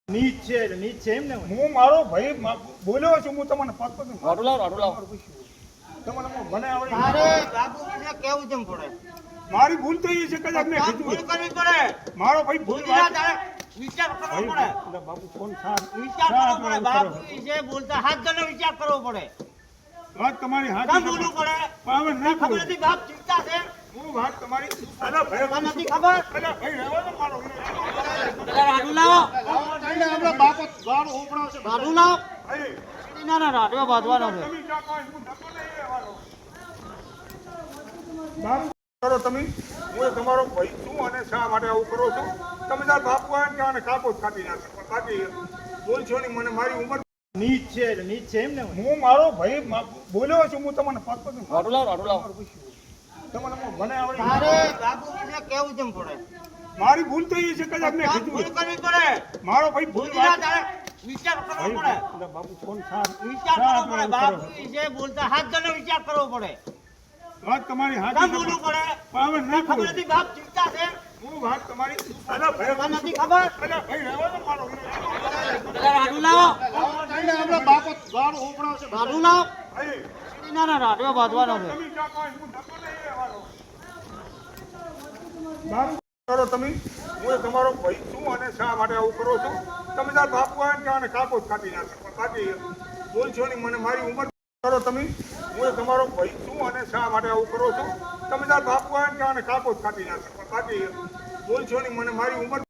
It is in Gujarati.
નીચ છે એટલે નીચ છે એમ ને હું મારો ભાઈ બોલ્યો છું, હું તમને પગ પગ રોટલો લાવો તમને મને આવડે તારે બાપુ વિશે કેવું કેમ પડે? મારી ભૂલ તો એ છે કે મેં ભૂલ કીધું કરવી પડે. મારો ભાઈ ભૂલ ભૂલ તારે વિચાર કરવો પડે. એટલે બાપુ ફોન સાર વિચાર કરવો પડે. બાપુ વિશે બોલતા હાથ જણો વિચાર કરવો પડે. વાત તમારી કેમ હાથ બોલવું પડે? હવે ના ખબર નથી બાપ ચિંતા છે. હું વાત તમારી અલા ભાઈ તને નથી ખબર? અલા ભાઈ રહેવા દો મારો રાડું લાવો. આપણા બાપ ગાળ ઉપડાવશે રાડું લાવો. ભાઈ ના ના રાડવા બાંધવાનો છે. તમે ક્યાં કોઈ હું ધક્કો નહીં રહેવાનો બાપ કરો તમે હું તમારો ભાઈ છું અને શા માટે આવું કરો છો? તમે તાર બાપુ આવે કે આને કાપો જ કાપી નાખો પણ બાકી બોલશો નહીં. મને મારી ઉંમર નીચ છે એટલે નીચ છે એમ ને હું મારો ભાઈ બોલ્યો છું, હું તમને પગ પગ રોટલો લાવો તમને મને આવડે તારે બાપુ વિશે કેવું કેમ પડે? મારી ભૂલ તો એ છે કે મેં ભૂલ કીધું કરવી પડે. મારો ભાઈ ભૂલ ભૂલ તારે વિચાર કરવો પડે. એટલે બાપુ ફોન સાર વિચાર કરવો પડે. બાપુ વિશે બોલતા હાથ જણો વિચાર કરવો પડે. વાત તમારી કેમ હાથ બોલવું પડે? હવે ના ખબર નથી બાપ ચિંતા છે. હું વાત તમારી અલા ભાઈ તને નથી ખબર? અલા ભાઈ રહેવા દો મારો રાડું લાવો. આપણા બાપ ગાળ ઉપડાવશે રાડું લાવો. ભાઈ ના ના રાડવા બાંધવાનો છે. તમે ક્યાં કોઈ હું ધક્કો નહીં રહેવાનો બાપ કરો તમે હું તમારો ભાઈ છું અને શા માટે આવું કરો છો? તમે તાર બાપુ આવે કે આને કાપો જ કાપી નાખો પણ બાકી બોલશો નહીં. મને મારી ઉંમર કરો તમે હું તમારો ભાઈ છું અને શા માટે આવું કરો છો? તમે તાર બાપુ આવે કે આને કાપો જ કાપી નાખો પણ બાકી બોલશો નહીં. મને મારી ઉંમર